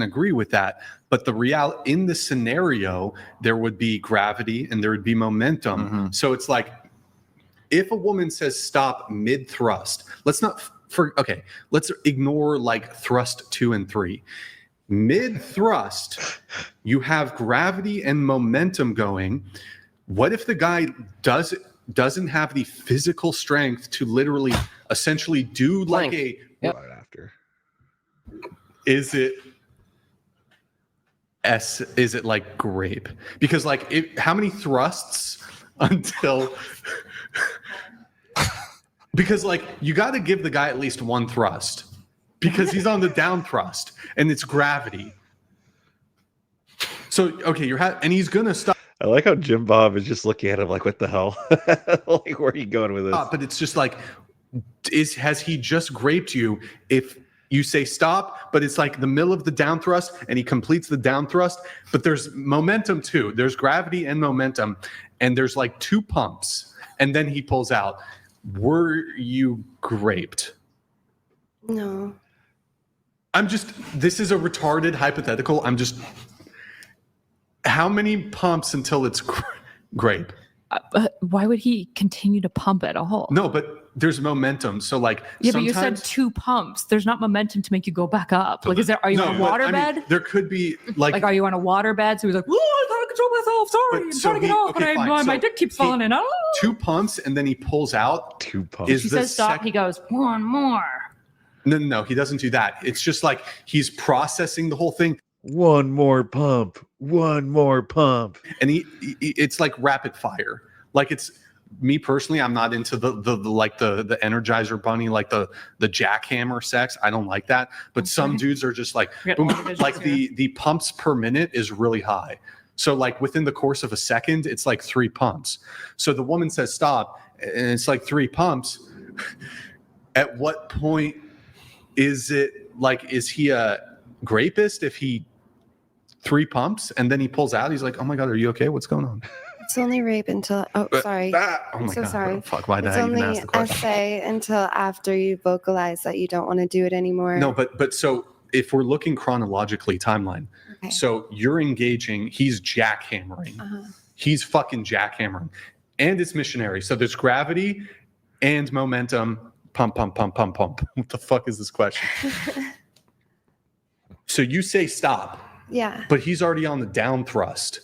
agree with that. But in the scenario, there would be gravity and there would be momentum. Mm-hmm. So it's like, if a woman says stop mid thrust, let's ignore like thrust 2 and 3. Mid thrust, you have gravity and momentum going. What if the guy doesn't have the physical strength to literally essentially do like a Yep. Right after. Is it like grape? Because like how many thrusts until because like you got to give the guy at least one thrust because he's on the down thrust and it's gravity. So okay, and he's gonna stop. I like how Jim Bob is just looking at him like, what the hell? Like, where are you going with this? But it's just like, has he just graped you if you say stop, but it's like the middle of the down thrust and he completes the down thrust, but there's momentum too. There's gravity and momentum, and there's like 2 pumps, and then he pulls out. Were you graped? No. This is a retarded hypothetical. How many pumps until it's grape? Why would he continue to pump at all? No, but there's momentum. So like, yeah, but you said 2 pumps. There's not momentum to make you go back up. Like, are you on a water bed? There could be like, are you on a water bed? So he's like, I gotta control myself. Sorry, I'm trying to get off, but my dick keeps falling in. 2 pumps, and then he pulls out. 2 pumps. She says stop. He goes 1 more. No, he doesn't do that. It's just like he's processing the whole thing. 1 more pump. 1 more pump. And it's like rapid fire. Like, it's me personally, I'm not into the Energizer Bunny, like the jackhammer sex. I don't like that. But some dudes are just like, boom, like the pumps per minute is really high. So like within the course of a second, it's like 3 pumps. So the woman says stop, and it's like 3 pumps. At what point is he a grapist if he 3 pumps and then he pulls out? He's like, oh my God, are you okay? What's going on? It's only rape until. Oh, sorry. I'm so sorry. Fuck, why did I even ask the question? It's only SA until after you vocalize that you don't want to do it anymore. No, but so if we're looking chronologically, timeline. Okay. So you're engaging. He's jackhammering. He's fucking jackhammering, and it's missionary. So there's gravity and momentum. Pump, pump, pump, pump, pump. What the fuck is this question? So you say stop. Yeah. But he's already on the down thrust.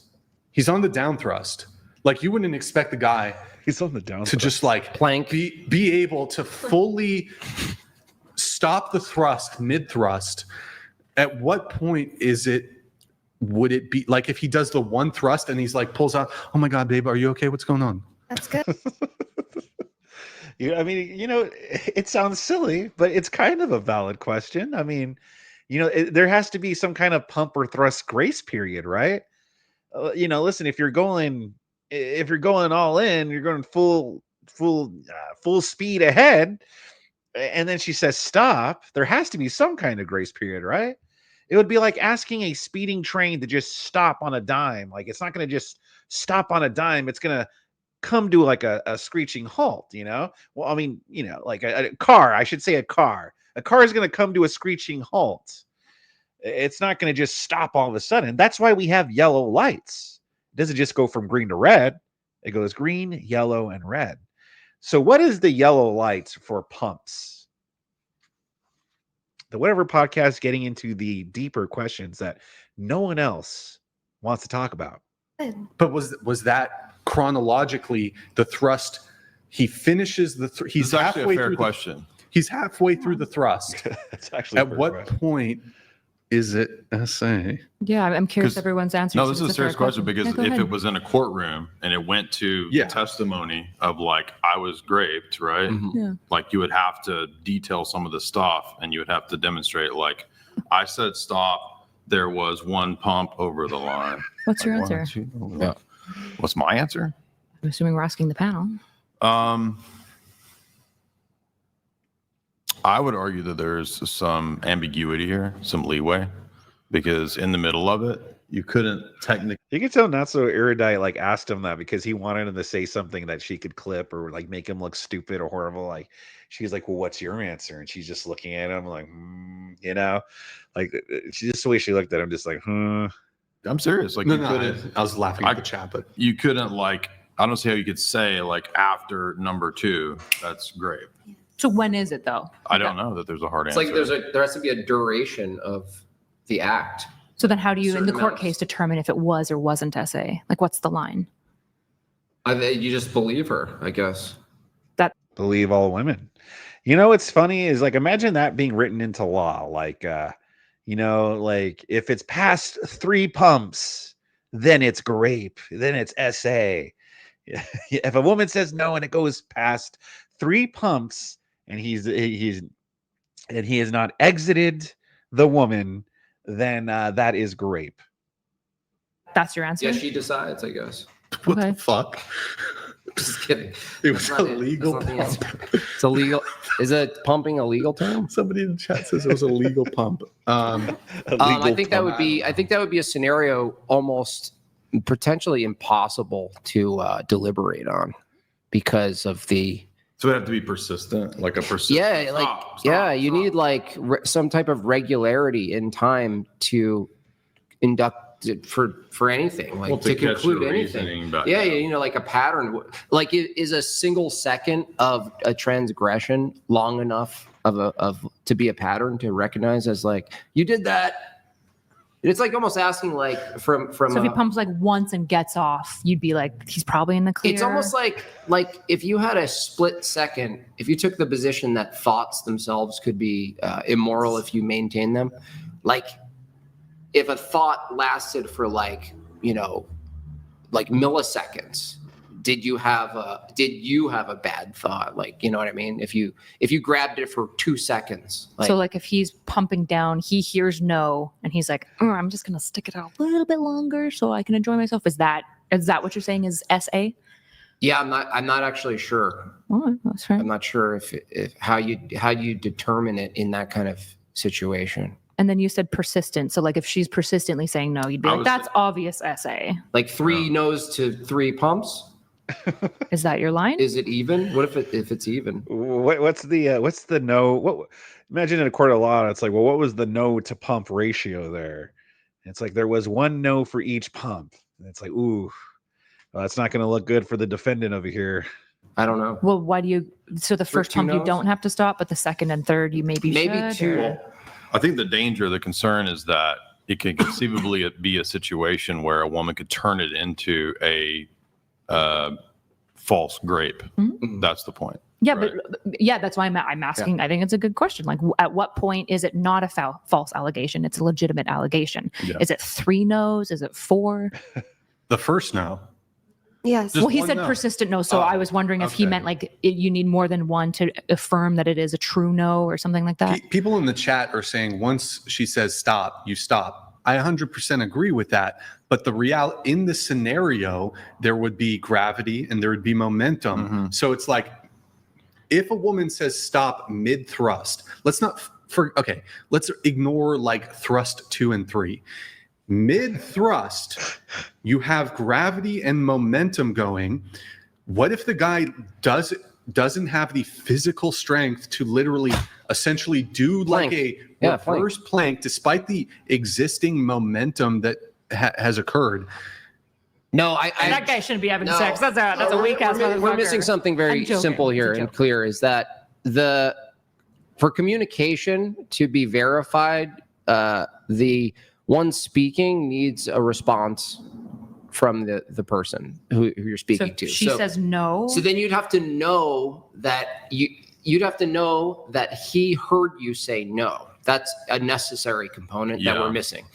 He's on the down thrust. Like, you wouldn't expect the guy he's on the down to just like plank, be able to fully stop the thrust mid thrust. At what point would it be like if he does the 1 thrust and he's like pulls out, oh my God, babe, are you okay? What's going on? That's good. I mean, it sounds silly, but it's kind of a valid question. I mean, there has to be some kind of pump or thrust grace period, right? Listen, if you're going all in, you're going full speed ahead, and then she says stop, there has to be some kind of grace period, right? It would be like asking a speeding train to just stop on a dime. Like, it's not going to just stop on a dime. It's going to come to like a screeching halt, Well, I mean, like a car, I should say a car is going to come to a screeching halt. It's not going to just stop all of a sudden. That's why we have yellow lights. It doesn't just go from green to red. It goes green, yellow, and red. So what is the yellow lights for pumps? The Whatever Podcast getting into the deeper questions that no one else wants to talk about. But was that chronologically the thrust? He finishes he's halfway through. Question. He's halfway through the thrust. It's actually at what point is it SA? Yeah, I'm curious everyone's answer. No, this is a serious question because if ahead. it was in a courtroom and it went to testimony of like I was raped, right? Mm-hmm. Yeah. Like you would have to detail some of the stuff and you would have to demonstrate like I said stop. There was 1 pump over the line. What's your answer? What's my answer? I'm assuming we're asking the panel. I would argue that there's some ambiguity here, some leeway, because in the middle of it, you couldn't technically. You can tell not so erudite like asked him that because he wanted him to say something that she could clip or like make him look stupid or horrible. Like she's like, "Well, what's your answer?" And she's just looking at him like, you know, like she just the way she looked at him, just like, I'm serious. Like No, you no, couldn't. I was laughing at the chat, but You couldn't like. I don't see how you could say like after number 2, that's great. So when is it though? I don't know that there's a hard It's answer. like there has to be a duration of the act. So then how do you in the Certain court amounts. case determine if it was or wasn't SA? Like what's the line? You just believe her, I guess. believe all women. You know what's funny is like imagine that being written into law. Like you know, like if it's past 3 pumps, then it's grape, then it's SA. If a woman says no and it goes past 3 pumps and he has not exited the woman, then that is grape. That's your answer? Yeah, she decides, I guess. what Okay. the fuck? Just kidding. It was That's not it. illegal That's not the pump. It's illegal. Is it pumping a legal term? Somebody in the chat says it was a legal pump. I think that would be. I think that would be a scenario almost potentially impossible to deliberate on because of the. So it have to be persistent, like a persistent. Yeah, like you need like some type of regularity in time to induct it for anything, like Well, to to catch conclude your anything. reasoning back Yeah, up. you know, like a pattern. Like is a single second of a transgression long enough of to be a pattern to recognize as like you did that? It's like almost asking like from. So if he pumps like once and gets off, you'd be like, he's probably in the clear. It's almost like if you had a split second, if you took the position that thoughts themselves could be immoral if you maintain them, like if a thought lasted for like milliseconds, did you have a bad thought? Like, you know what I mean? If you grabbed it for 2 seconds, so like if he's pumping down, he hears no, and he's like, I'm just gonna stick it out a little bit longer so I can enjoy myself. Is that what you're saying is SA? yeah, I'm not actually sure. Oh, that's fair. I'm not sure if how you determine it in that kind of situation. And then you said persistent. So like if she's persistently saying no, you'd be I like, was that's obvious SA. Like 3 no's to 3 pumps. Is that your line? Is it even? What if it's even? What's the no? What imagine in a court of law, it's like, well, what was the no to pump ratio there? It's like there was 1 no for each pump. And it's like, ooh, well, that's not going to look good for the defendant over here. I don't know. Well, why do you? So the first 2 pump you no's? don't have to stop, but the second and third you maybe should, 2. or- I think the danger, the concern is that it can conceivably be a situation where a woman could turn it into a false grape. Mhm. That's the point. Yeah, Right. but yeah, that's why I'm asking. I think it's a good question. Like, at what point is it not a false allegation? It's a legitimate allegation. Yeah. Is it 3 no's? Is it 4? The first no. Yes. Just Well, he one said no. persistent no. So Oh, I was wondering if he okay. meant like you need more than one to affirm that it is a true no or something like that. People in the chat are saying once she says stop, you stop. I 100% agree with that. But the reality in the scenario, there would be gravity and there would be momentum. Mhm. So it's like if a woman says stop mid thrust, let's ignore like thrust 2 and 3. Mid thrust, you have gravity and momentum going. What if the guy doesn't have the physical strength to literally essentially do like a reverse plank despite the existing momentum that has occurred? No, That guy shouldn't be having No. sex. That's a No, weak ass motherfucker. We're missing something very I'm joking. simple It's a here and joke. clear is that for communication to be verified, the one speaking needs a response from the person who you're So speaking if to. she says no. So then you'd have to know that you'd have to know that he heard you say no. That's a necessary component that Yeah. we're missing.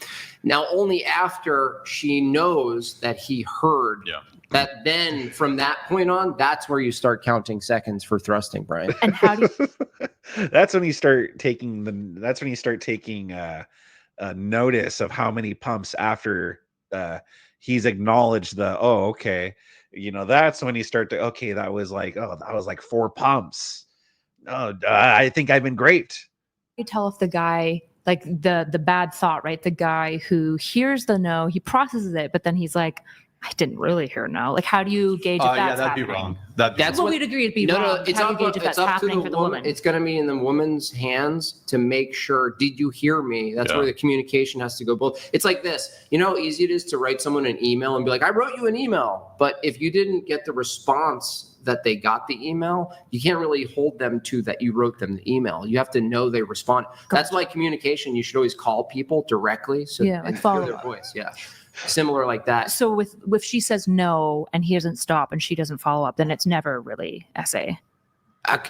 Now, only after she knows that he heard Yeah. that, then from that point on, that's where you start counting seconds for thrusting, Brian. And how do you, That's when you start taking notice of how many pumps after he's acknowledged okay, that's when you start to, okay, that was like 4 pumps. I think I've been great. you tell if the guy like the bad thought, right? The guy who hears the no, he processes it, but then he's like, I didn't really hear no. Like, how do you gauge if that's Yeah, that'd happening? be wrong. That'd be That's Well, what- we'd agree it'd be No, wrong. no, it's how do up, you gauge if it's that's up to happening the for the woman. woman? It's going to be in the woman's hands to make sure, did you hear me? That's Yeah. where the communication has to go both. It's like this, you know how easy it is to write someone an email and be like, I wrote you an email. But if you didn't get the response that they got the email, you can't really hold them to that you wrote them the email. You have to know they respond. That's why communication, you should always call people directly. So Yeah, like and hear follow their up. voice. Yeah. Similar like that. So with if she says no and he doesn't stop and she doesn't follow up, then it's never really essay.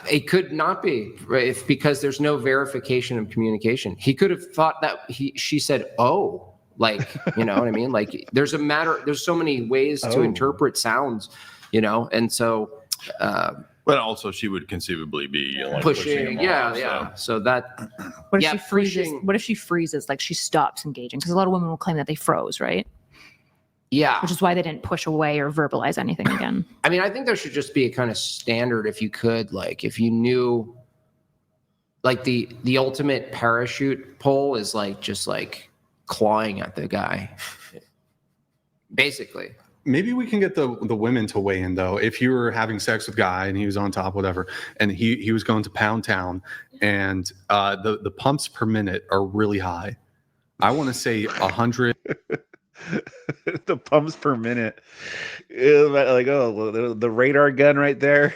It could not be, right? If because there's no verification of communication. He could have thought that she said, "Oh," like, you know what I mean? Like there's so many ways to Oh. interpret sounds, you know, and so But also, she would conceivably be like pushing, him yeah, off, yeah. so. So that, What if Yeah, she freezes? pushing- What if she freezes? Like she stops engaging? Because a lot of women will claim that they froze, right? yeah. Which is why they didn't push away or verbalize anything again. I mean, I think there should just be a kind of standard if you could, like, if you knew, like the ultimate parachute pull is like just like clawing at the guy, basically. Maybe we can get the women to weigh in though. If you were having sex with a guy and he was on top, whatever, and he was going to pound town, and the pumps per minute are really high. I want to say 100. The pumps per minute. Like, oh, the radar gun right there.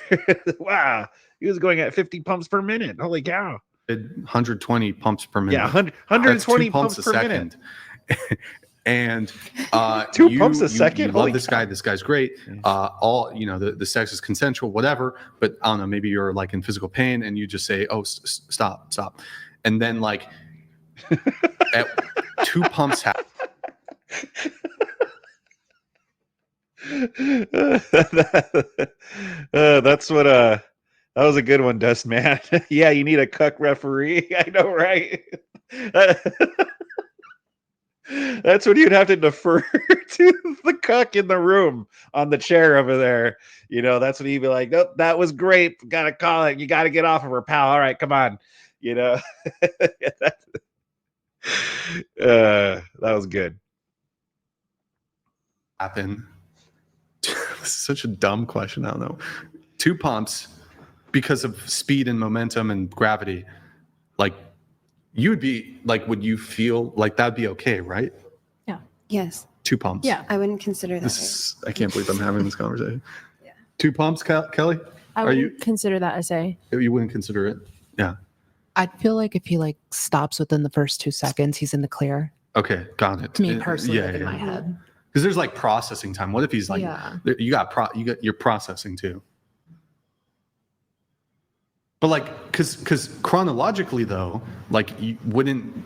Wow. He was going at 50 pumps per minute. Holy cow. 120 pumps per minute. Yeah, 100, That's 120 2 pumps a per second. minute. And 2 pumps a second? You Holy love this cow. guy. This guy's great. All the sex is consensual, whatever. But I don't know. Maybe you're like in physical pain, and you just say, "Oh, stop," and then like at 2 pumps happen. That's what that was a good one, Dust Man. Yeah, you need a cuck referee. I know, right? That's when you'd have to defer to the cuck in the room on the chair over there. You know, that's when you'd be like, nope, that was great. Gotta call it. You gotta get off of her, pal. All right, come on. You know. That was good. Happen. This is such a dumb question. I don't know. 2 pumps because of speed and momentum and gravity. Like you would be like, would you feel like that'd be okay, right? Yes, 2 pumps. Yeah. I wouldn't consider that. This is, I can't believe I'm having this conversation. Yeah. 2 pumps, Kelly? I Are would you? consider that essay. You wouldn't consider it? Yeah. I'd feel like if he like stops within the first 2 seconds, he's in the clear. Okay, got it. Me personally, like, in my yeah. head. Because there's like processing time. What if he's like, Yeah. you're processing too. But like, because chronologically though, like couldn't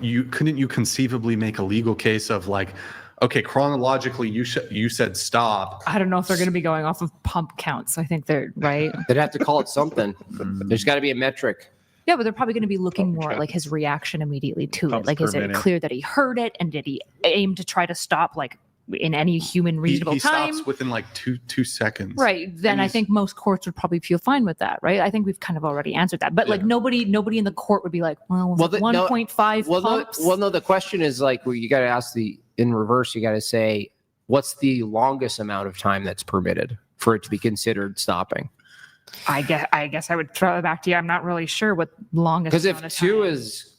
you conceivably make a legal case of like, okay, chronologically you said stop. I don't know if they're going to be going off of pump counts. I think they're right. They'd have to call it something. There's got to be a metric. Yeah, but they're probably going to be looking Pump more at like his reaction immediately to it. Pumps Like, per is it minute. clear that he heard it and did he aim to try to stop like in any human reasonable He time? stops within like two seconds. Right. Then And I he's- think most courts would probably feel fine with that, right? I think we've kind of already answered that. But like Yeah. nobody in the court would be like, well, Well, was it the- no- 1.5 Well, pumps? no, the question is like, well, you got to ask in reverse, you got to say, what's the longest amount of time that's permitted for it to be considered stopping? I guess I would throw it back to you. I'm not really sure what longest. Because amount if of 2 time. is,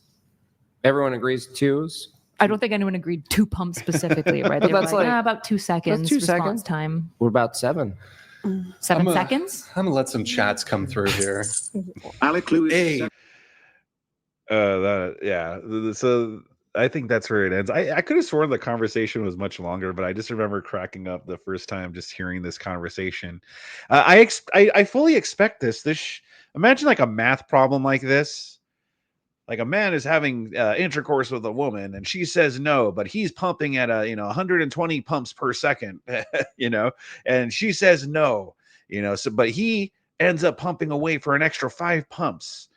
everyone agrees 2 is. I don't think anyone agreed 2 pumps specifically, right? They were That's like, like- about 2 seconds. 2 response seconds. time. We're about 7. 7 I'm seconds. I'm gonna let some chats come through here. Alec Lewis. Hey, So I think that's where it ends. I could have sworn the conversation was much longer, but I just remember cracking up the first time just hearing this conversation. I fully expect this. Imagine like a math problem like this. Like a man is having intercourse with a woman, and she says no, but he's pumping at 120 pumps per second, and she says no, So, but he ends up pumping away for an extra 5 pumps.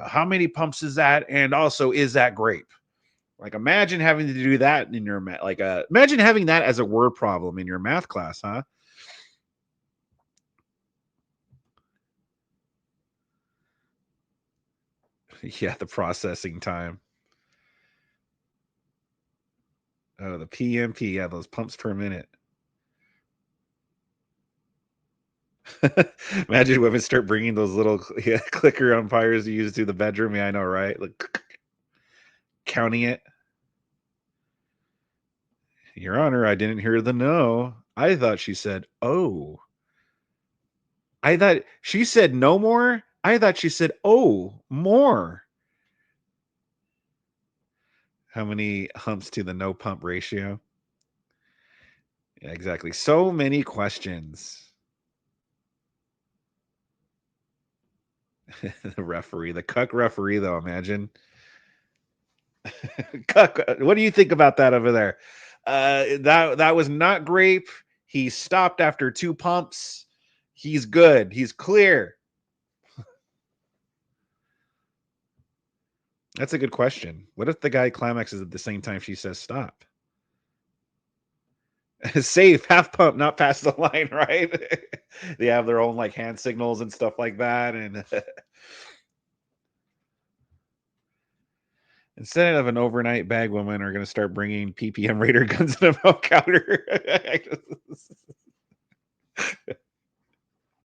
How many pumps is that? And also, is that grape? Like, imagine having to do that in your imagine having that as a word problem in your math class, huh? Yeah, the processing time. Oh, the PMP. Yeah, those pumps per minute. Imagine women start bringing those little clicker umpires to use to the bedroom. Yeah, I know, right? Like, counting it. Your Honor, I didn't hear the no. I thought she said, oh. I thought she said no more. I thought she said, oh, more. How many humps to the no pump ratio? Yeah, exactly. So many questions. The referee, the cuck referee, though, imagine. Cuck, what do you think about that over there? That was not grape. He stopped after 2 pumps. He's good. He's clear. That's a good question. What if the guy climaxes at the same time she says stop? Safe, half pump, not past the line, right? They have their own like hand signals and stuff like that. And instead of an overnight bag, women are going to start bringing PPM Raider guns in a milk counter.